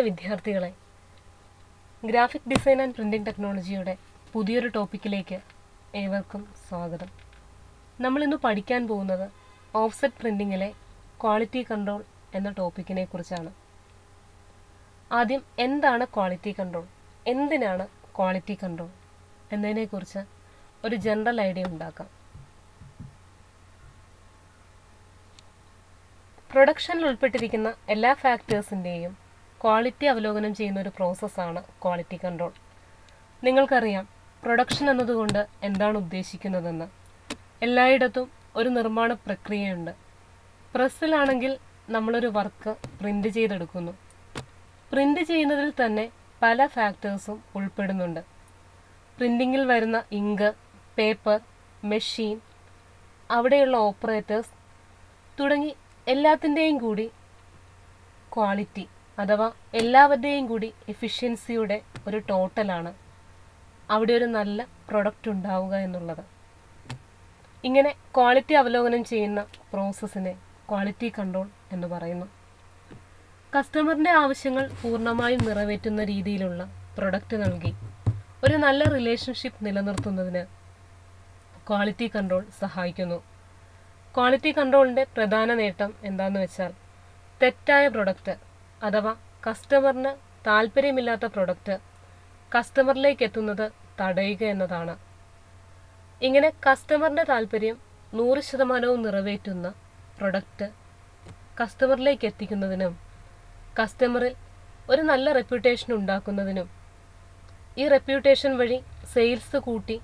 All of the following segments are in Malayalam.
വിദ്യാർത്ഥികളെ, ഗ്രാഫിക് ഡിസൈൻ ആൻഡ് പ്രിന്റിംഗ് ടെക്നോളജിയുടെ പുതിയൊരു ടോപ്പിക്കിലേക്ക് ഏവർക്കും സ്വാഗതം. നമ്മളിന്ന് പഠിക്കാൻ പോകുന്നത് ഓഫ്സെറ്റ് പ്രിന്റിങ്ങിലെ ക്വാളിറ്റി കൺട്രോൾ എന്ന ടോപ്പിക്കിനെ കുറിച്ചാണ്. ആദ്യം എന്താണ് ക്വാളിറ്റി കൺട്രോൾ, എന്തിനാണ് ക്വാളിറ്റി കൺട്രോൾ എന്നതിനെക്കുറിച്ച് ഒരു ജനറൽ ഐഡിയ ഉണ്ടാക്കാം. പ്രൊഡക്ഷനിൽ ഉൾപ്പെട്ടിരിക്കുന്ന എല്ലാ ഫാക്ടേഴ്സിൻ്റെയും ക്വാളിറ്റി അവലോകനം ചെയ്യുന്ന ഒരു പ്രോസസ്സാണ് ക്വാളിറ്റി കൺട്രോൾ. നിങ്ങൾക്കറിയാം പ്രൊഡക്ഷൻ എന്നതുകൊണ്ട് എന്താണ് ഉദ്ദേശിക്കുന്നതെന്ന്. എല്ലായിടത്തും ഒരു നിർമ്മാണ പ്രക്രിയയുണ്ട്. പ്രസ്സിലാണെങ്കിൽ നമ്മളൊരു വർക്ക് പ്രിൻ്റ് ചെയ്തെടുക്കുന്നു. പ്രിൻ്റ് ചെയ്യുന്നതിൽ തന്നെ പല ഫാക്ടേഴ്സും ഉൾപ്പെടുന്നുണ്ട്. പ്രിൻറ്റിങ്ങിൽ വരുന്ന ഇങ്ക്, പേപ്പർ, മെഷീൻ, അവിടെയുള്ള ഓപ്പറേറ്റേഴ്സ് തുടങ്ങി എല്ലാത്തിൻ്റെയും കൂടി ക്വാളിറ്റി അഥവാ എല്ലാവരുടെയും കൂടി എഫിഷ്യൻസിയുടെ ഒരു ടോട്ടലാണ് അവിടെ ഒരു നല്ല പ്രൊഡക്റ്റ് ഉണ്ടാവുക എന്നുള്ളത്. ഇങ്ങനെ ക്വാളിറ്റി അവലോകനം ചെയ്യുന്ന പ്രോസസ്സിനെ ക്വാളിറ്റി കൺട്രോൾ എന്ന് പറയുന്നു. കസ്റ്റമറിൻ്റെ ആവശ്യങ്ങൾ പൂർണ്ണമായും നിറവേറ്റുന്ന രീതിയിലുള്ള പ്രൊഡക്റ്റ് നൽകി ഒരു നല്ല റിലേഷൻഷിപ്പ് നിലനിർത്തുന്നതിന് ക്വാളിറ്റി കൺട്രോൾ സഹായിക്കുന്നു. ക്വാളിറ്റി കൺട്രോളിൻ്റെ പ്രധാന നേട്ടം എന്താണെന്ന് വെച്ചാൽ തെറ്റായ പ്രൊഡക്റ്റ് അഥവാ കസ്റ്റമറിന് താല്പര്യമില്ലാത്ത പ്രൊഡക്റ്റ് കസ്റ്റമറിലേക്ക് എത്തുന്നത് തടയുക എന്നതാണ്. ഇങ്ങനെ കസ്റ്റമറിൻ്റെ താല്പര്യം 100% നിറവേറ്റുന്ന പ്രൊഡക്റ്റ് കസ്റ്റമറിലേക്ക് എത്തിക്കുന്നതിനും കസ്റ്റമറിൽ ഒരു നല്ല റെപ്യൂട്ടേഷൻ ഉണ്ടാക്കുന്നതിനും ഈ റെപ്യൂട്ടേഷൻ വഴി സെയിൽസ് കൂട്ടി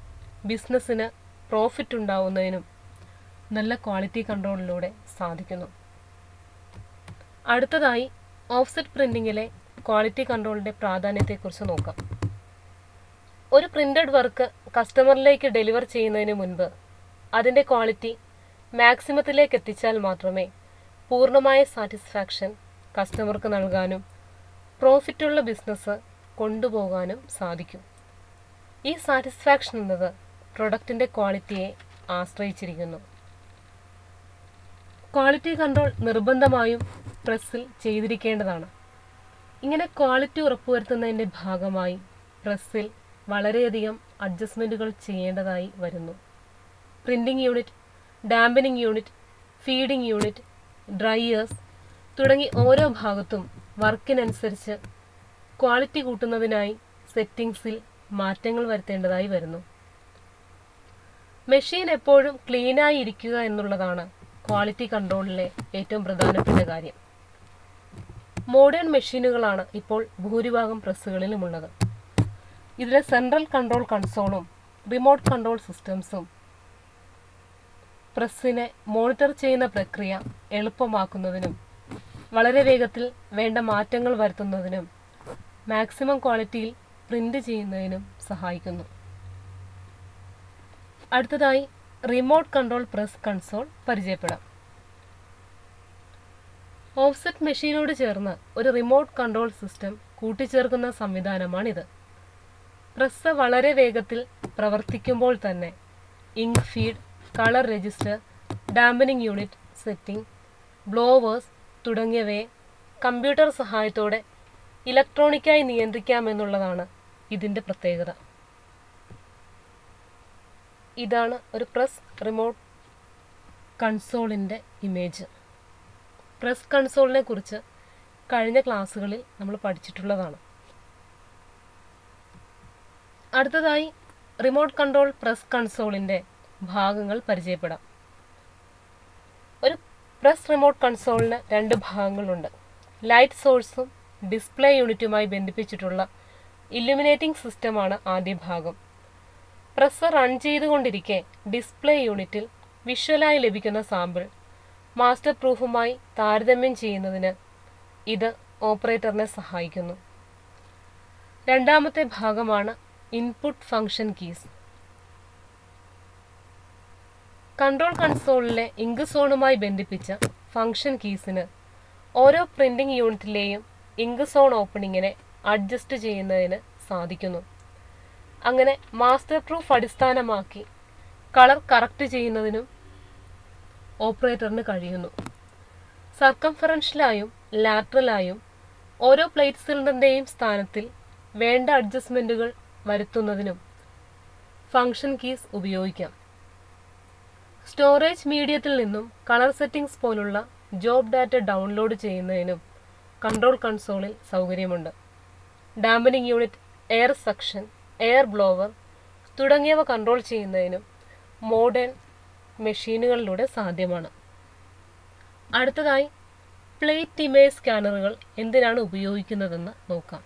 ബിസിനസ്സിന് പ്രോഫിറ്റ് ഉണ്ടാവുന്നതിനും നല്ല ക്വാളിറ്റി കൺട്രോളിലൂടെ സാധിക്കുന്നു. അടുത്തതായി ഓഫ്സെറ്റ് പ്രിൻറ്റിങ്ങിലെ ക്വാളിറ്റി കൺട്രോളിൻ്റെ പ്രാധാന്യത്തെക്കുറിച്ച് നോക്കാം. ഒരു പ്രിൻ്റഡ് വർക്ക് കസ്റ്റമറിലേക്ക് ഡെലിവർ ചെയ്യുന്നതിന് മുൻപ് അതിൻ്റെ ക്വാളിറ്റി മാക്സിമത്തിലേക്ക് എത്തിച്ചാൽ മാത്രമേ പൂർണ്ണമായ സാറ്റിസ്ഫാക്ഷൻ കസ്റ്റമർക്ക് നൽകാനും പ്രോഫിറ്റുള്ള ബിസിനസ് കൊണ്ടുപോകാനും സാധിക്കും. ഈ സാറ്റിസ്ഫാക്ഷൻ എന്നത് പ്രൊഡക്റ്റിൻ്റെ ക്വാളിറ്റിയെ ആശ്രയിച്ചിരിക്കുന്നു. ക്വാളിറ്റി കൺട്രോൾ നിർബന്ധമായും പ്രസ്സിൽ ചെയ്തിരിക്കേണ്ടതാണ്. ഇങ്ങനെ ക്വാളിറ്റി ഉറപ്പുവരുത്തുന്നതിൻ്റെ ഭാഗമായി പ്രസ്സിൽ വളരെയധികം അഡ്ജസ്റ്റ്മെൻറ്റുകൾ ചെയ്യേണ്ടതായി വരുന്നു. Printing unit, dampening unit, feeding unit, dryers തുടങ്ങി ഓരോ ഭാഗത്തും വർക്കിനനുസരിച്ച് ക്വാളിറ്റി കൂട്ടുന്നതിനായി സെറ്റിംഗ്സിൽ മാറ്റങ്ങൾ വരുത്തേണ്ടതായി വരുന്നു. മെഷീൻ എപ്പോഴും ക്ലീനായി ഇരിക്കുക എന്നുള്ളതാണ് ക്വാളിറ്റി കൺട്രോളിലെ ഏറ്റവും പ്രധാനപ്പെട്ട കാര്യം. മോഡേൺ മെഷീനുകളാണ് ഇപ്പോൾ ഭൂരിഭാഗം പ്രസ്സുകളിലുമുള്ളത്. ഇതിലെ സെൻട്രൽ കൺട്രോൾ കൺസോളും റിമോട്ട് കൺട്രോൾ സിസ്റ്റംസും പ്രസ്സിനെ മോണിറ്റർ ചെയ്യുന്ന പ്രക്രിയ എളുപ്പമാക്കുന്നതിനും വളരെ വേഗത്തിൽ വേണ്ട മാറ്റങ്ങൾ വരുത്തുന്നതിനും മാക്സിമം ക്വാളിറ്റിയിൽ പ്രിൻ്റ് ചെയ്യുന്നതിനും സഹായിക്കുന്നു. അടുത്തതായി റിമോട്ട് കൺട്രോൾ പ്രസ് കൺസോൾ പരിചയപ്പെടാം. ഓഫ്സെറ്റ് മെഷീനോട് ചേർന്ന് ഒരു റിമോട്ട് കൺട്രോൾ സിസ്റ്റം കൂട്ടിച്ചേർക്കുന്ന സംവിധാനമാണിത്. പ്രസ് വളരെ വേഗത്തിൽ പ്രവർത്തിക്കുമ്പോൾ തന്നെ ink feed, colour register, dampening unit setting, blowers തുടങ്ങിയവയെ കമ്പ്യൂട്ടർ സഹായത്തോടെ ഇലക്ട്രോണിക്കായി നിയന്ത്രിക്കാമെന്നുള്ളതാണ് ഇതിൻ്റെ പ്രത്യേകത. ഇതാണ് ഒരു പ്രസ് റിമോട്ട് കൺസോളിൻ്റെ ഇമേജ്. പ്രസ് കൺസോളിനെ കുറിച്ച് കഴിഞ്ഞ ക്ലാസ്സുകളിൽ നമ്മൾ പഠിച്ചിട്ടുള്ളതാണ്. അടുത്തതായി റിമോട്ട് കൺട്രോൾ പ്രസ് കൺസോളിൻ്റെ ഭാഗങ്ങൾ പരിചയപ്പെടാം. ഒരു പ്രസ് റിമോട്ട് കൺസോളിന് 2 ഭാഗങ്ങളുണ്ട്. ലൈറ്റ് സോഴ്സും ഡിസ്പ്ലേ യൂണിറ്റുമായി ബന്ധിപ്പിച്ചിട്ടുള്ള ഇല്ലുമിനേറ്റിംഗ് സിസ്റ്റമാണ് ആദ്യ ഭാഗം. പ്രസ് റൺ ചെയ്തുകൊണ്ടിരിക്കെ ഡിസ്പ്ലേ യൂണിറ്റിൽ വിഷ്വലായി ലഭിക്കുന്ന സാമ്പിൾ മാസ്റ്റർ പ്രൂഫുമായി താരതമ്യം ചെയ്യുന്നതിന് ഇത് ഓപ്പറേറ്ററിനെ സഹായിക്കുന്നു. രണ്ടാമത്തെ ഭാഗമാണ് ഇൻപുട്ട് ഫംഗ്ഷൻ കീസ്. കൺട്രോൾ കൺസോളിലെ ഇങ്ക് സോണുമായി ബന്ധിപ്പിച്ച ഫംഗ്ഷൻ കീസിന് ഓരോ പ്രിൻറ്റിംഗ് യൂണിറ്റിലെയും ഇങ്ക് സോൺ ഓപ്പണിങ്ങിനെ അഡ്ജസ്റ്റ് ചെയ്യുന്നതിന് സാധിക്കുന്നു. അങ്ങനെ മാസ്റ്റർ പ്രൂഫ് അടിസ്ഥാനമാക്കി കളർ കറക്റ്റ് ചെയ്യുന്നതിനും ഓപ്പറേറ്ററിന് കഴിയുന്നു. സർക്കംഫറൻഷ്യലായും ലാറ്ററലായും ഓരോ പ്ലേറ്റ് സിലിണ്ടറിൻ്റെയും സ്ഥാനത്തിൽ വേണ്ട അഡ്ജസ്റ്റ്മെൻറ്റുകൾ വരുത്തുന്നതിനും ഫംഗ്ഷൻ കീസ് ഉപയോഗിക്കാം. സ്റ്റോറേജ് മീഡിയത്തിൽ നിന്നും കളർ സെറ്റിംഗ്സ് പോലുള്ള ജോബ് ഡാറ്റ ഡൗൺലോഡ് ചെയ്യുന്നതിനും കൺട്രോൾ കൺസോളിൽ സൗകര്യമുണ്ട്. Dampening unit, air suction, air blower തുടങ്ങിയവ കൺട്രോൾ ചെയ്യുന്നതിനും മോഡേൺ മെഷീനുകളിലൂടെ സാധ്യമാണ്. അടുത്തതായി പ്ലേറ്റ് ഇമേജ് സ്കാനറുകൾ എന്തിനാണ് ഉപയോഗിക്കുന്നതെന്ന് നോക്കാം.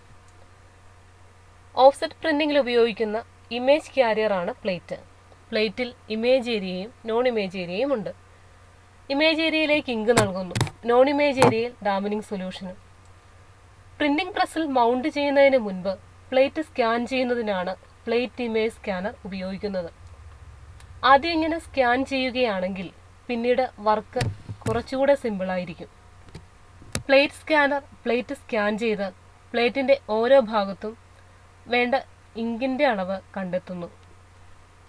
ഓഫ്സെറ്റ് പ്രിന്റിംഗിൽ ഉപയോഗിക്കുന്ന ഇമേജ് ക്യാരിയറാണ് പ്ലേറ്റ്. പ്ലേറ്റിൽ ഇമേജ് ഏരിയയും നോൺ ഇമേജ് ഏരിയയും ഉണ്ട്. ഇമേജ് ഏരിയയിലേക്ക് ഇങ്ക് നൽകുന്നു, നോൺ ഇമേജ് ഏരിയയിൽ ഡാമ്പനിങ് സൊല്യൂഷനും. പ്രിന്റിംഗ് പ്രസ്സിൽ മൗണ്ട് ചെയ്യുന്നതിന് മുൻപ് പ്ലേറ്റ് സ്കാൻ ചെയ്യുന്നതിനാണ് പ്ലേറ്റ് ഇമേജ് സ്കാനർ ഉപയോഗിക്കുന്നത്. ആദ്യം ഇങ്ങനെ സ്കാൻ ചെയ്യുകയാണെങ്കിൽ പിന്നീട് വർക്ക് കുറച്ചുകൂടെ സിമ്പിളായിരിക്കും. പ്ലേറ്റ് സ്കാനർ പ്ലേറ്റ് സ്കാൻ ചെയ്ത് പ്ലേറ്റിൻ്റെ ഓരോ ഭാഗത്തും വേണ്ട ഇങ്കിൻ്റെ അളവ് കണ്ടെത്തുന്നു.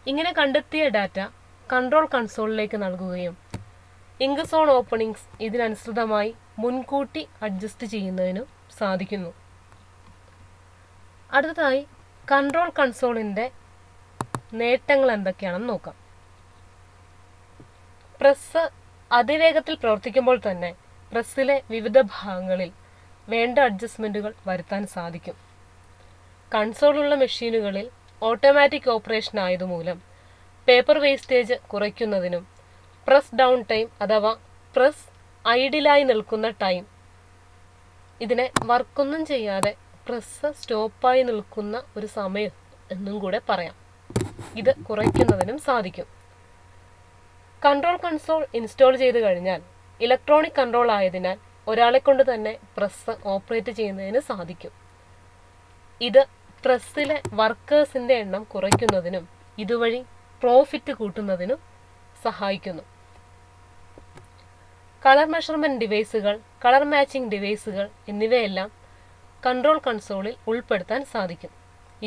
ഇങ്ങനെ കണ്ടെത്തിയ ഡാറ്റ കൺട്രോൾ കൺസോളിലേക്ക് നൽകുകയും ഇങ്ക് സോൺ ഓപ്പണിങ്സ് ഇതിനനുസൃതമായി മുൻകൂട്ടി അഡ്ജസ്റ്റ് ചെയ്യുന്നതിനും സാധിക്കുന്നു. അടുത്തതായി കൺട്രോൾ കൺസോളിൻ്റെ നേട്ടങ്ങൾ എന്തൊക്കെയാണെന്ന് നോക്കാം. പ്രസ് അതിവേഗത്തിൽ പ്രവർത്തിക്കുമ്പോൾ തന്നെ പ്രസ്സിലെ വിവിധ ഭാഗങ്ങളിൽ വേണ്ട അഡ്ജസ്റ്റ്മെൻറ്റുകൾ വരുത്താൻ സാധിക്കും. കൺസോളുള്ള മെഷീനുകളിൽ ഓട്ടോമാറ്റിക് ഓപ്പറേഷൻ ആയതുമൂലം പേപ്പർ വേസ്റ്റേജ് കുറയ്ക്കുന്നതിനും പ്രസ് ഡൗൺ ടൈം അഥവാ പ്രസ് ഐഡിലായി നിൽക്കുന്ന ടൈം, ഇതിനെ വർക്കൊന്നും ചെയ്യാതെ പ്രസ് സ്റ്റോപ്പായി നിൽക്കുന്ന ഒരു സമയം എന്നും കൂടെ പറയാം, ഇത് കുറയ്ക്കുന്നതിനും സാധിക്കും. കൺട്രോൾ കൺസോൾ ഇൻസ്റ്റാൾ ചെയ്ത് കഴിഞ്ഞാൽ ഇലക്ട്രോണിക് കൺട്രോൾ ആയതിനാൽ ഒരാളെ കൊണ്ട് തന്നെ പ്രസ് ഓപ്പറേറ്റ് ചെയ്യുന്നതിന് സാധിക്കും. ഇത് പ്രസ്സിലെ വർക്കേഴ്സിൻ്റെ എണ്ണം കുറയ്ക്കുന്നതിനും ഇതുവഴി പ്രോഫിറ്റ് കൂട്ടുന്നതിനും സഹായിക്കുന്നു. കളർ മെഷർമെൻറ്റ് ഡിവൈസുകൾ, കളർ മാച്ചിങ് ഡിവൈസുകൾ എന്നിവയെല്ലാം കൺട്രോൾ കൺസോളിൽ ഉൾപ്പെടുത്താൻ സാധിക്കും.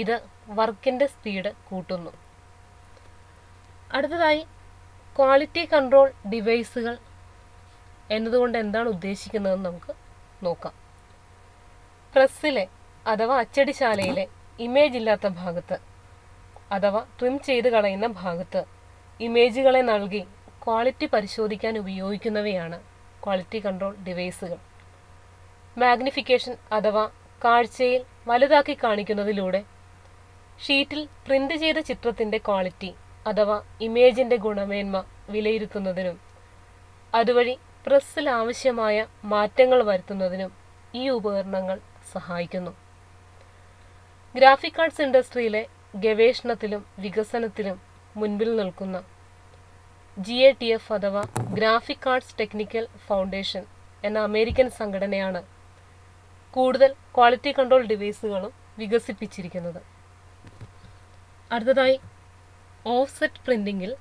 ഇത് വർക്കിൻ്റെ സ്പീഡ് കൂട്ടുന്നു. അടുത്തതായി ക്വാളിറ്റി കൺട്രോൾ ഡിവൈസുകൾ എന്നതുകൊണ്ട് എന്താണ് ഉദ്ദേശിക്കുന്നതെന്ന് നമുക്ക് നോക്കാം. പ്രസ്സിലെ അഥവാ അച്ചടിശാലയിലെ ഇമേജ് ഇല്ലാത്ത ഭാഗത്ത് അഥവാ ട്രിം ചെയ്ത് കളയുന്ന ഭാഗത്ത് ഇമേജുകളെ നൽകി ക്വാളിറ്റി പരിശോധിക്കാൻ ഉപയോഗിക്കുന്നവയാണ് ക്വാളിറ്റി കൺട്രോൾ ഡിവൈസുകൾ. മാഗ്നിഫിക്കേഷൻ അഥവാ കാഴ്ചയിൽ വലുതാക്കി കാണിക്കുന്നതിലൂടെ ഷീറ്റിൽ പ്രിന്റ് ചെയ്ത ചിത്രത്തിൻ്റെ ക്വാളിറ്റി അഥവാ ഇമേജിൻ്റെ ഗുണമേന്മ വിലയിരുത്തുന്നതിനും അതുവഴി പ്രസ്സിൽ ആവശ്യമായ മാറ്റങ്ങൾ വരുത്തുന്നതിനും ഈ ഉപകരണങ്ങൾ സഹായിക്കുന്നു. ഗ്രാഫിക് ആർട്സ് ഇൻഡസ്ട്രിയിലെ ഗവേഷണത്തിലും വികസനത്തിലും മുൻപിൽ നിൽക്കുന്ന GATF അഥവാ ഗ്രാഫിക് ആർട്സ് ടെക്നിക്കൽ ഫൗണ്ടേഷൻ എന്ന അമേരിക്കൻ സംഘടനയാണ് കൂടുതൽ ക്വാളിറ്റി കൺട്രോൾ ഡിവൈസുകളും വികസിപ്പിച്ചിരിക്കുന്നത്. അടുത്തതായി ഓഫ്സെറ്റ് പ്രിന്റിംഗിൽ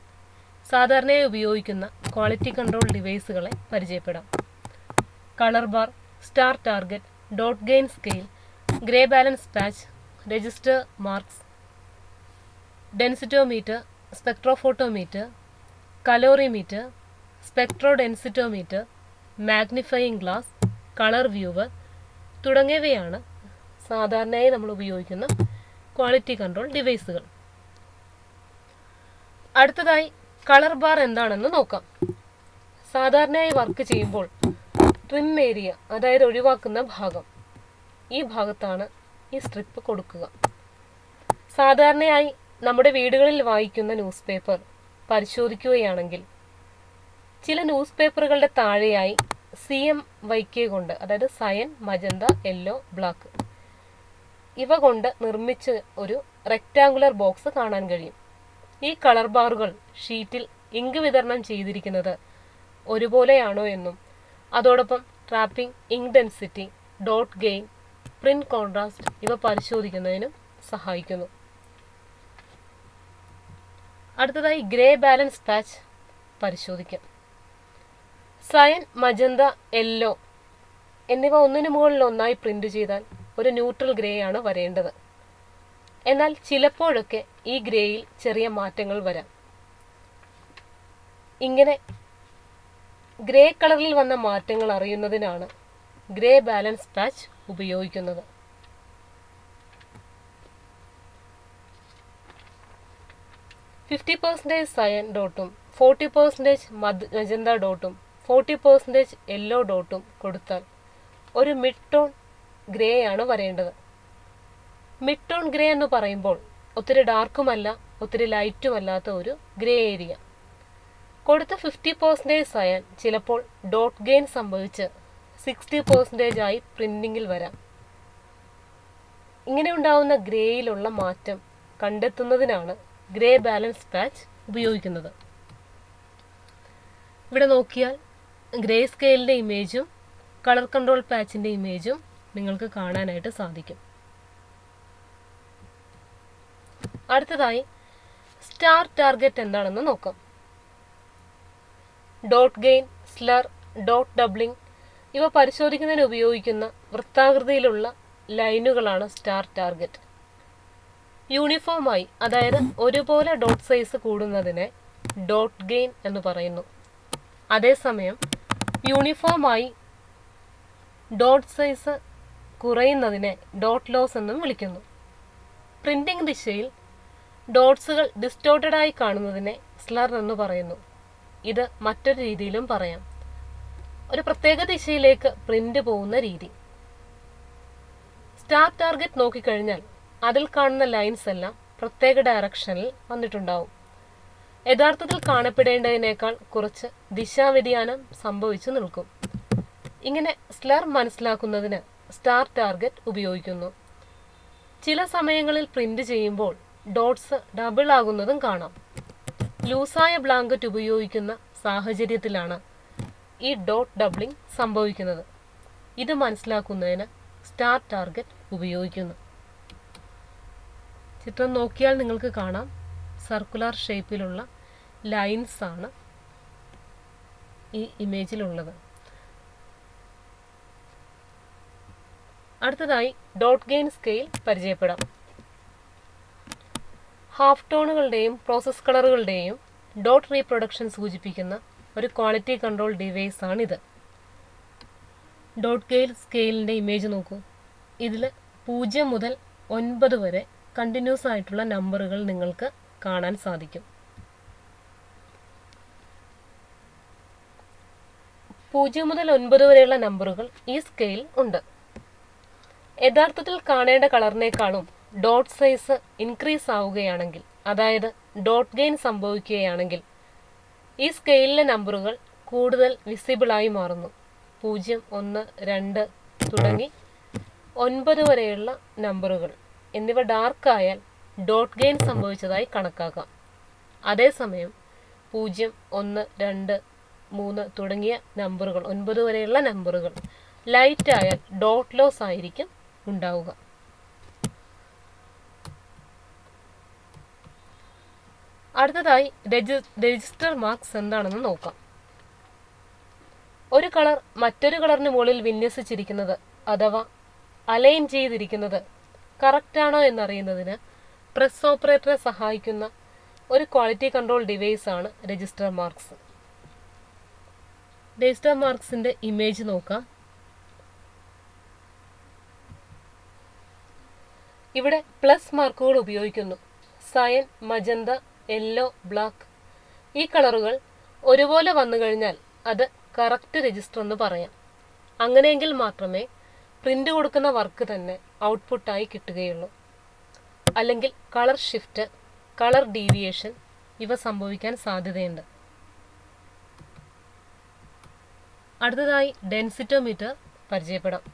സാധാരണയായി ഉപയോഗിക്കുന്ന ക്വാളിറ്റി കൺട്രോൾ ഡിവൈസുകളെ പരിചയപ്പെടാം. Colour bar, star target, dot gain scale, grey balance patch, register marks, densitometer, spectrophotometer, colorimeter, spectrodensitometer, magnifying glass, colour viewer തുടങ്ങിയവയാണ് സാധാരണയായി നമ്മൾ ഉപയോഗിക്കുന്ന ക്വാളിറ്റി കൺട്രോൾ ഡിവൈസുകൾ. അടുത്തതായി കളർ ബാർ എന്താണെന്ന് നോക്കാം. സാധാരണയായി വർക്ക് ചെയ്യുമ്പോൾ ട്രിം ഏരിയ അതായത് ഒഴിവാക്കുന്ന ഭാഗം, ഈ ഭാഗത്താണ് ഈ സ്ട്രിപ്പ് കൊടുക്കുക. സാധാരണയായി നമ്മുടെ വീടുകളിൽ വായിക്കുന്ന ന്യൂസ് പേപ്പർ പരിശോധിക്കുകയാണെങ്കിൽ ചില ന്യൂസ് പേപ്പറുകളുടെ താഴെയായി CMYK കൊണ്ട് അതായത് സയൻ, മജന്ത, യെല്ലോ, ബ്ലാക്ക് ഇവ കൊണ്ട് നിർമ്മിച്ച ഒരു റെക്റ്റാങ്കുലർ ബോക്സ് കാണാൻ കഴിയും. ഈ കളർ ബാറുകൾ ഷീറ്റിൽ ഇങ്ക് വിതരണം ചെയ്തിരിക്കുന്നത് ഒരുപോലെയാണോ എന്നും അതോടൊപ്പം trapping, ink density, dot gain, print contrast ഇവ പരിശോധിക്കുന്നതിനും സഹായിക്കുന്നു. അടുത്തതായി ഗ്രേ ബാലൻസ് പാച്ച് പരിശോധിക്കാം. സയൻ, മജന്ത, യെല്ലോ എന്നിവ ഒന്നിനു മുകളിൽ ഒന്നായി പ്രിന്റ് ചെയ്താൽ ഒരു ന്യൂട്രൽ ഗ്രേ ആണ് വരേണ്ടത്. എന്നാൽ ചിലപ്പോഴൊക്കെ ഈ ഗ്രേയിൽ ചെറിയ മാറ്റങ്ങൾ വരാം. ഇങ്ങനെ ഗ്രേ കളറിൽ വന്ന മാറ്റങ്ങൾ അറിയുന്നതിനാണ് ഗ്രേ ബാലൻസ് പാച്ച് ഉപയോഗിക്കുന്നത്. "50% cyan ഡോട്ടും 40% മജന്ത ഡോട്ടും 40% യെല്ലോ ഡോട്ടും കൊടുത്താൽ ഒരു മിഡ് ടോൺ ഗ്രേ ആണ് വരേണ്ടത്. മിഡ് ടോൺ ഗ്രേ എന്ന് പറയുമ്പോൾ ഒത്തിരി ഡാർക്കുമല്ല ഒത്തിരി ലൈറ്റുമല്ലാത്ത ഒരു ഗ്രേ ഏരിയ. കൊടുത്ത 50% സയൻ ചിലപ്പോൾ ഡോട്ട് ഗെയിൻ സംഭവിച്ച് 60% ആയി പ്രിന്റിങ്ങിൽ വരാം. ഇങ്ങനെ ഉണ്ടാവുന്ന ഗ്രേയിലുള്ള മാറ്റം കണ്ടെത്തുന്നതിനാണ് ഗ്രേ ബാലൻസ് പാച്ച് ഉപയോഗിക്കുന്നത്. ഇവിടെ നോക്കിയാൽ ഗ്രേ സ്കെയിലിൻ്റെ ഇമേജും കളർ കൺട്രോൾ പാച്ചിൻ്റെ ഇമേജും നിങ്ങൾക്ക് കാണാനായിട്ട് സാധിക്കും. അടുത്തതായി സ്റ്റാർ ടാർഗറ്റ് എന്താണെന്ന് നോക്കാം. Dot gain, slur, dot doubling ഇവ പരിശോധിക്കുന്നതിന് ഉപയോഗിക്കുന്ന വൃത്താകൃതിയിലുള്ള ലൈനുകളാണ് സ്റ്റാർ ടാർഗറ്റ്. യൂണിഫോമായി, അതായത് ഒരുപോലെ ഡോട്ട് സൈസ് കൂടുന്നതിനെ ഡോട്ട് ഗെയിൻ എന്ന് പറയുന്നു. അതേസമയം യൂണിഫോമായി ഡോട്ട് സൈസ് കുറയുന്നതിനെ ഡോട്ട് ലോസ് എന്നും വിളിക്കുന്നു. പ്രിന്റിംഗ് ദിശയിൽ ഡോട്ട്സുകൾ ഡിസ്റ്റോർട്ടഡ് ആയി കാണുന്നതിനെ സ്ലർ എന്ന് പറയുന്നു. ഇത് മറ്റൊരു രീതിയിലും പറയാം, ഒരു പ്രത്യേക ദിശയിലേക്ക് പ്രിന്റ് പോകുന്ന രീതി. സ്റ്റാർ ടാർഗറ്റ് നോക്കിക്കഴിഞ്ഞാൽ അതിൽ കാണുന്ന ലൈൻസ് എല്ലാം പ്രത്യേക ഡയറക്ഷനിൽ വന്നിട്ടുണ്ടാവും. യഥാർത്ഥത്തിൽ കാണപ്പെടേണ്ടതിനേക്കാൾ കുറച്ച് ദിശാവ്യതിയാനം സംഭവിച്ചു നിൽക്കും. ഇങ്ങനെ സ്ലർ മനസ്സിലാക്കുന്നതിന് സ്റ്റാർ ടാർഗറ്റ് ഉപയോഗിക്കുന്നു. ചില സമയങ്ങളിൽ പ്രിന്റ് ചെയ്യുമ്പോൾ ഡോട്ട്സ് ഡബിൾ ആകുന്നതും കാണാം. ലൂസായ ബ്ലാങ്കറ്റ് ഉപയോഗിക്കുന്ന സാഹചര്യത്തിലാണ് ഈ ഡോട്ട് ഡബ്ലിംഗ് സംഭവിക്കുന്നത്. ഇത് മനസ്സിലാക്കുന്നതിന് സ്റ്റാർ ടാർഗറ്റ് ഉപയോഗിക്കുന്നു. ചിത്രം നോക്കിയാൽ നിങ്ങൾക്ക് കാണാം, സർക്കുലർ ഷേപ്പിലുള്ള ലൈൻസ് ആണ് ഈ ഇമേജിലുള്ളത്. അടുത്തതായി ഡോട്ട് ഗെയിൻ സ്കെയിൽ പരിചയപ്പെടാം. ഹാഫ് ടോണുകളുടെയും പ്രോസസ് കളറുകളുടെയും ഡോട്ട് റീപ്രൊഡക്ഷൻ സൂചിപ്പിക്കുന്ന ഒരു ക്വാളിറ്റി കൺട്രോൾ ഡിവൈസ് ആണിത്. ഡോട്ട് ഗെയിൻ സ്കെയിലിൻ്റെ ഇമേജ് നോക്കൂ. ഇതിൽ 0 മുതൽ 9 വരെ കണ്ടിന്യൂസ് ആയിട്ടുള്ള നമ്പറുകൾ നിങ്ങൾക്ക് കാണാൻ സാധിക്കും. 0 മുതൽ 9 വരെയുള്ള നമ്പറുകൾ ഈ സ്കെയിൽ ഉണ്ട്. യഥാർത്ഥത്തിൽ കാണേണ്ട കളറിനേക്കാളും ഡോട്ട് സൈസ് ഇൻക്രീസ് ആവുകയാണെങ്കിൽ, അതായത് ഡോട്ട് ഗെയിൻ സംഭവിക്കുകയാണെങ്കിൽ, ഈ സ്കെയിലിലെ നമ്പറുകൾ കൂടുതൽ വിസിബിളായി മാറുന്നു. 0, 1, 2 തുടങ്ങി 9 വരെയുള്ള നമ്പറുകൾ എന്നിവ ഡാർക്കായാൽ ഡോട്ട് ഗെയിൻ സംഭവിച്ചതായി കണക്കാക്കാം. അതേസമയം 0, 1, 2, 3 തുടങ്ങിയ നമ്പറുകൾ, 9 വരെയുള്ള നമ്പറുകൾ ലൈറ്റ് ആയാൽ ഡോട്ട് ലോസ് ആയിരിക്കും ഉണ്ടാവുക. അടുത്തതായി രജിസ്റ്റർ മാർക്സ് എന്താണെന്ന് നോക്കാം. ഒരു കളർ മറ്റൊരു കളറിന് മുകളിൽ വിന്യസിച്ചിരിക്കുന്നത് അഥവാ അലൈൻ ചെയ്തിരിക്കുന്നത് കറക്റ്റാണോ എന്നറിയുന്നതിന് പ്രസ് ഓപ്പറേറ്ററെ സഹായിക്കുന്ന ഒരു ക്വാളിറ്റി കൺട്രോൾ ഡിവൈസ് ആണ് രജിസ്റ്റർ മാർക്സ്. രജിസ്റ്റർ മാർക്സിന്റെ ഇമേജ് നോക്കാം. ഇവിടെ പ്ലസ് മാർക്കുകൾ ഉപയോഗിക്കുന്നു. സയൻ, മജന്ത, യെല്ലോ, ബ്ലാക്ക് ഈ കളറുകൾ ഒരുപോലെ വന്നു കഴിഞ്ഞാൽ അത് കറക്റ്റ് രജിസ്റ്റർ എന്ന് പറയാം. അങ്ങനെയെങ്കിൽ മാത്രമേ പ്രിന്റ് കൊടുക്കുന്ന വർക്ക് തന്നെ ഔട്ട്പുട്ടായി കിട്ടുകയുള്ളൂ. അല്ലെങ്കിൽ കളർ ഷിഫ്റ്റ്, കളർ ഡീവിയേഷൻ ഇവ സംഭവിക്കാൻ സാധ്യതയുണ്ട്. അടുത്തതായി ഡെൻസിറ്റോമീറ്റർ പരിചയപ്പെടാം.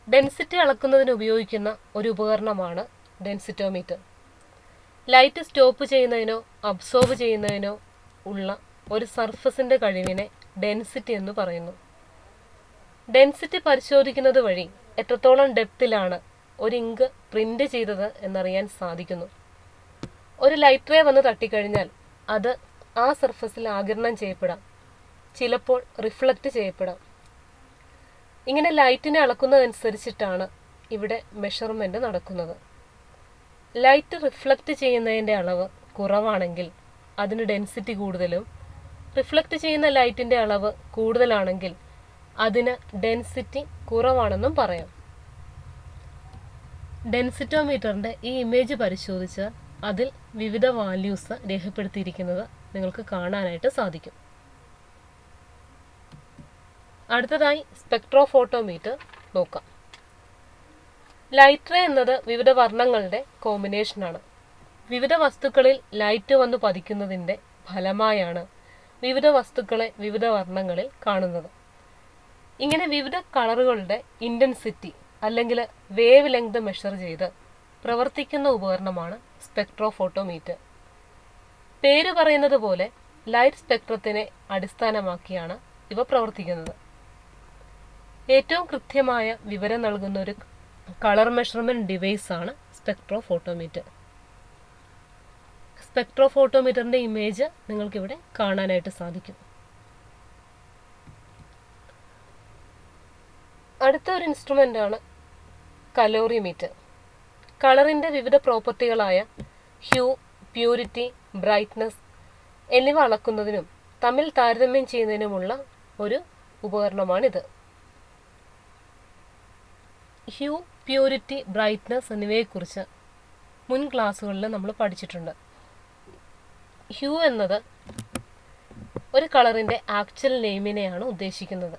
ഡെൻസിറ്റി അളക്കുന്നതിന് ഉപയോഗിക്കുന്ന ഒരു ഉപകരണമാണ് ഡെൻസിറ്റോമീറ്റർ. ലൈറ്റ് സ്റ്റോപ്പ് ചെയ്യുന്നതിനോ അബ്സോർബ് ചെയ്യുന്നതിനോ ഉള്ള ഒരു സർഫസിൻ്റെ കഴിവിനെ ഡെൻസിറ്റി എന്ന് പറയുന്നു. ഡെൻസിറ്റി പരിശോധിക്കുന്നത് വഴി എത്രത്തോളം ഡെപ്തിലാണ് ഒരു ഇങ്ക് പ്രിന്റ് ചെയ്തത് എന്നറിയാൻ സാധിക്കുന്നു. ഒരു ലൈറ്റ് റേ വന്ന് തട്ടിക്കഴിഞ്ഞാൽ അത് ആ സർഫസിൽ ആഗിരണം ചെയ്യപ്പെടാം, ചിലപ്പോൾ റിഫ്ലക്റ്റ് ചെയ്യപ്പെടാം. ഇങ്ങനെ ലൈറ്റിനെ അളക്കുന്നതനുസരിച്ചിട്ടാണ് ഇവിടെ മെഷർമെൻറ്റ് നടക്കുന്നത്. ലൈറ്റ് റിഫ്ലക്റ്റ് ചെയ്യുന്നതിൻ്റെ അളവ് കുറവാണെങ്കിൽ അതിന് ഡെൻസിറ്റി കൂടുതലും, റിഫ്ലക്റ്റ് ചെയ്യുന്ന ലൈറ്റിൻ്റെ അളവ് കൂടുതലാണെങ്കിൽ അതിന് ഡെൻസിറ്റി കുറവാണെന്നും പറയാം. ഡെൻസിറ്റോമീറ്ററിൻ്റെ ഈ ഇമേജ് പരിശോധിച്ചാൽ അതിൽ വിവിധ വാല്യൂസ് രേഖപ്പെടുത്തിയിരിക്കുന്നത് നിങ്ങൾക്ക് കാണാനായിട്ട് സാധിക്കും. അടുത്തതായി സ്പെക്ട്രോഫോട്ടോമീറ്റർ നോക്കാം. ലൈറ്റ് റേ എന്നത് വിവിധ വർണ്ണങ്ങളുടെ കോമ്പിനേഷനാണ്. വിവിധ വസ്തുക്കളിൽ ലൈറ്റ് വന്നു പതിക്കുന്നതിൻ്റെ ഫലമായാണ് വിവിധ വസ്തുക്കളെ വിവിധ വർണ്ണങ്ങളിൽ കാണുന്നത്. ഇങ്ങനെ വിവിധ കളറുകളുടെ ഇൻറ്റൻസിറ്റി അല്ലെങ്കിൽ വേവ് ലെങ്ത് മെഷർ ചെയ്ത് പ്രവർത്തിക്കുന്ന ഉപകരണമാണ് സ്പെക്ട്രോഫോട്ടോമീറ്റർ. പേര് പറയുന്നത് പോലെ ലൈറ്റ് സ്പെക്ട്രത്തിനെ അടിസ്ഥാനമാക്കിയാണ് ഇവ പ്രവർത്തിക്കുന്നത്. ഏറ്റവും കൃത്യമായ വിവരം നൽകുന്ന ഒരു കളർ മെഷർമെൻറ്റ് ഡിവൈസാണ് സ്പെക്ട്രോഫോട്ടോമീറ്റർ. സ്പെക്ട്രോഫോട്ടോമീറ്ററിൻ്റെ ഇമേജ് നിങ്ങൾക്കിവിടെ കാണാനായിട്ട് സാധിക്കും. അടുത്ത ഒരു ഇൻസ്ട്രുമെൻ്റാണ് കലോറിമീറ്റർ. കളറിൻ്റെ വിവിധ പ്രോപ്പർട്ടികളായ ഹ്യൂ, പ്യൂരിറ്റി, ബ്രൈറ്റ്നസ് എന്നിവ അളക്കുന്നതിനും തമ്മിൽ താരതമ്യം ചെയ്യുന്നതിനുമുള്ള ഒരു ഉപകരണമാണിത്. ഹ്യൂ, പ്യൂരിറ്റി, ബ്രൈറ്റ്നസ് എന്നിവയെക്കുറിച്ച് മുൻ ക്ലാസ്സുകളിൽ നമ്മൾ പഠിച്ചിട്ടുണ്ട്. ഹ്യൂ എന്നത് ഒരു കളറിൻ്റെ ആക്ച്വൽ നെയിമിനെയാണ് ഉദ്ദേശിക്കുന്നത്.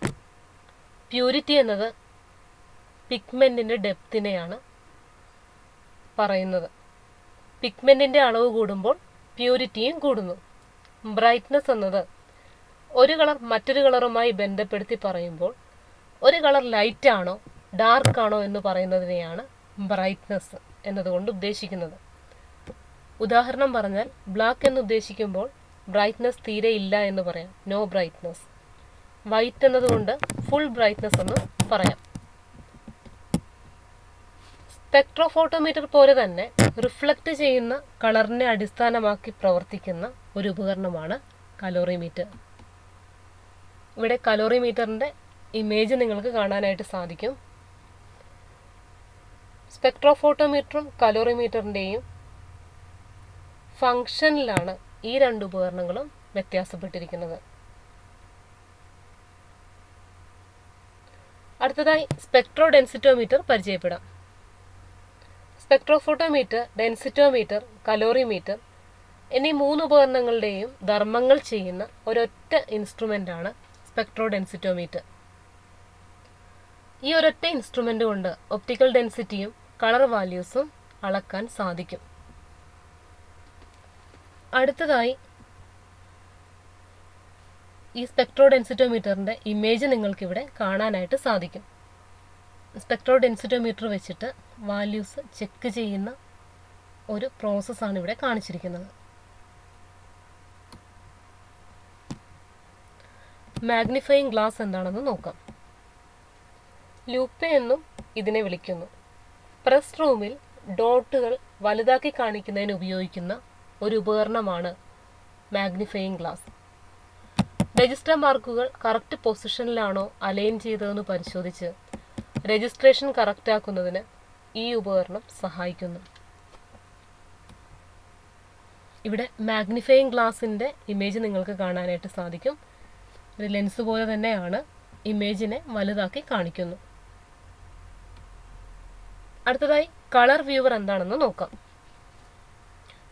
പ്യൂരിറ്റി എന്നത് പിഗ്മെൻറ്റിൻ്റെ ഡെപ്തിനെയാണ് പറയുന്നത്. പിഗ്മെൻറ്റിൻ്റെ അളവ് കൂടുമ്പോൾ പ്യൂരിറ്റിയും കൂടുന്നു. ബ്രൈറ്റ്നസ് എന്നത് ഒരു കളർ മറ്റൊരു കളറുമായി ബന്ധപ്പെടുത്തി പറയുമ്പോൾ ഒരു കളർ ലൈറ്റ് ആണോ ഡാർക്ക് ആണോ എന്ന് പറയുന്നതിനെയാണ് ബ്രൈറ്റ്നസ് എന്നതുകൊണ്ട് ഉദ്ദേശിക്കുന്നത്. ഉദാഹരണം പറഞ്ഞാൽ ബ്ലാക്ക് എന്ന് ഉദ്ദേശിക്കുമ്പോൾ ബ്രൈറ്റ്നസ് തീരെ ഇല്ല എന്ന് പറയാം, നോ ബ്രൈറ്റ്നസ്. വൈറ്റ് എന്നതുകൊണ്ട് ഫുൾ ബ്രൈറ്റ്നസ് എന്ന് പറയാം. സ്പെക്ട്രോഫോട്ടോമീറ്റർ പോലെ തന്നെ റിഫ്ലക്റ്റ് ചെയ്യുന്ന കളറിനെ അടിസ്ഥാനമാക്കി പ്രവർത്തിക്കുന്ന ഒരു ഉപകരണമാണ് കലോറിമീറ്റർ. ഇവിടെ കലോറിമീറ്ററിൻ്റെ ഇമേജ് നിങ്ങൾക്ക് കാണാനായിട്ട് സാധിക്കും. സ്പെക്ട്രോഫോട്ടോമീറ്ററും കലോറിമീറ്ററിൻ്റെയും ഫങ്ഷനിലാണ് ഈ രണ്ട് ഉപകരണങ്ങളും വ്യത്യാസപ്പെട്ടിരിക്കുന്നത്. അടുത്തതായി സ്പെക്ട്രോ ഡെൻസിറ്റോമീറ്റർ പരിചയപ്പെടാം. സ്പെക്ട്രോഫോട്ടോമീറ്റർ, ഡെൻസിറ്റോമീറ്റർ, കലോറിമീറ്റർ എന്നീ മൂന്ന് ഉപകരണങ്ങളുടെയും ധർമ്മങ്ങൾ ചെയ്യുന്ന ഒരൊറ്റ ഇൻസ്ട്രുമെൻ്റാണ് സ്പെക്ട്രോ ഡെൻസിറ്റോമീറ്റർ. ഈ ഒരൊറ്റ ഇൻസ്ട്രുമെൻ്റ് കൊണ്ട് ഒപ്റ്റിക്കൽ ഡെൻസിറ്റിയും കളർ വാല്യൂസും അളക്കാൻ സാധിക്കും. അടുത്തതായി ഈ സ്പെക്ട്രോ ഡെൻസിറ്റോമീറ്ററിൻ്റെ ഇമേജ് നിങ്ങൾക്കിവിടെ കാണാനായിട്ട് സാധിക്കും. സ്പെക്ട്രോ ഡെൻസിറ്റോമീറ്റർ വെച്ചിട്ട് വാല്യൂസ് ചെക്ക് ചെയ്യുന്ന ഒരു പ്രോസസ്സാണ് ഇവിടെ കാണിച്ചിരിക്കുന്നത്. മാഗ്നിഫയിങ് ഗ്ലാസ് എന്താണെന്ന് നോക്കാം. ലൂപ്പ് എന്നും ഇതിനെ വിളിക്കുന്നു. പ്രസ് റൂമിൽ ഡോട്ടുകൾ വലുതാക്കി കാണിക്കുന്നതിന് ഉപയോഗിക്കുന്ന ഒരു ഉപകരണമാണ് മാഗ്നിഫയിങ് ഗ്ലാസ്. രജിസ്റ്റർ മാർക്കുകൾ കറക്റ്റ് പൊസിഷനിലാണോ അലൈൻ ചെയ്തതെന്ന് പരിശോധിച്ച് രജിസ്ട്രേഷൻ കറക്റ്റ് ആക്കുന്നതിന് ഈ ഉപകരണം സഹായിക്കുന്നു. ഇവിടെ മാഗ്നിഫയിങ് ഗ്ലാസിൻ്റെ ഇമേജ് നിങ്ങൾക്ക് കാണാനായിട്ട് സാധിക്കും. ഒരു ലെൻസ് പോലെ തന്നെയാണ്, ഇമേജിനെ വലുതാക്കി കാണിക്കുന്നു. അടുത്തതായി കളർ വ്യൂവർ എന്താണെന്ന് നോക്കാം.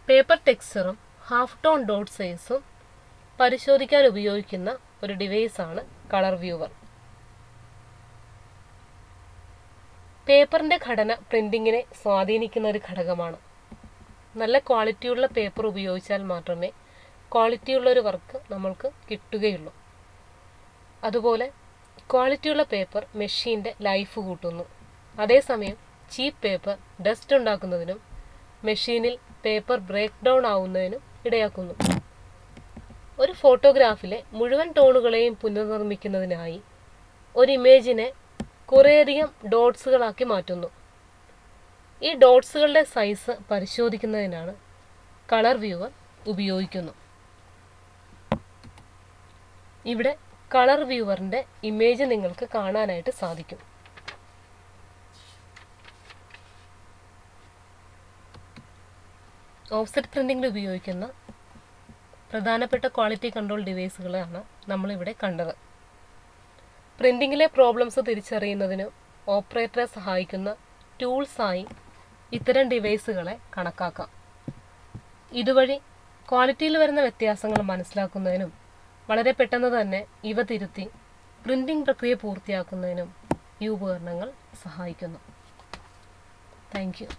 പേപ്പർ ടെക്സ്ചറും ഹാഫ് ടോൺ ഡോട്ട് സൈസും പരിശോധിക്കാൻ ഉപയോഗിക്കുന്ന ഒരു ഡിവൈസാണ് കളർ വ്യൂവർ. പേപ്പറിൻ്റെ ഘടന പ്രിൻറ്റിങ്ങിനെ സ്വാധീനിക്കുന്ന ഒരു ഘടകമാണ്. നല്ല ക്വാളിറ്റിയുള്ള പേപ്പർ ഉപയോഗിച്ചാൽ മാത്രമേ ക്വാളിറ്റിയുള്ളൊരു വർക്ക് നമ്മൾക്ക് കിട്ടുകയുള്ളൂ. അതുപോലെ ക്വാളിറ്റിയുള്ള പേപ്പർ മെഷീൻ്റെ ലൈഫ് കൂട്ടുന്നു. അതേസമയം ചീപ്പ് പേപ്പർ ഡസ്റ്റ് ഉണ്ടാക്കുന്നതിനും മെഷീനിൽ പേപ്പർ ബ്രേക്ക് ഡൗൺ ആവുന്നതിനും ഇടയാക്കുന്നു. ഒരു ഫോട്ടോഗ്രാഫിലെ മുഴുവൻ ടോണുകളെയും പുനർനിർമ്മിക്കുന്നതിനായി ഒരു ഇമേജിനെ കുറേയധികം ഡോട്ട്സുകളാക്കി മാറ്റുന്നു. ഈ ഡോട്ട്സുകളുടെ സൈസ് പരിശോധിക്കുന്നതിനാണ് കളർ വ്യൂവർ ഉപയോഗിക്കുന്നു. ഇവിടെ കളർ വ്യൂവറിൻ്റെ ഇമേജ് നിങ്ങൾക്ക് കാണാനായിട്ട് സാധിക്കും. ഓഫ്സെറ്റ് പ്രിൻറ്റിങ്ങിൽ ഉപയോഗിക്കുന്ന പ്രധാനപ്പെട്ട ക്വാളിറ്റി കൺട്രോൾ ഡിവൈസുകളാണ് നമ്മളിവിടെ കണ്ടത്. പ്രിന്റിങ്ങിലെ പ്രോബ്ലംസ് തിരിച്ചറിയുന്നതിന് ഓപ്പറേറ്ററെ സഹായിക്കുന്ന ടൂൾസായി ഇത്തരം ഡിവൈസുകളെ കണക്കാക്കാം. ഇതുവഴി ക്വാളിറ്റിയിൽ വരുന്ന വ്യത്യാസങ്ങൾ മനസ്സിലാക്കുന്നതിനും വളരെ പെട്ടെന്ന് തന്നെ ഇവ തിരുത്തി പ്രിന്റിംഗ് പ്രക്രിയ പൂർത്തിയാക്കുന്നതിനും ഈ ഉപകരണങ്ങൾ സഹായിക്കുന്നു. Thank you.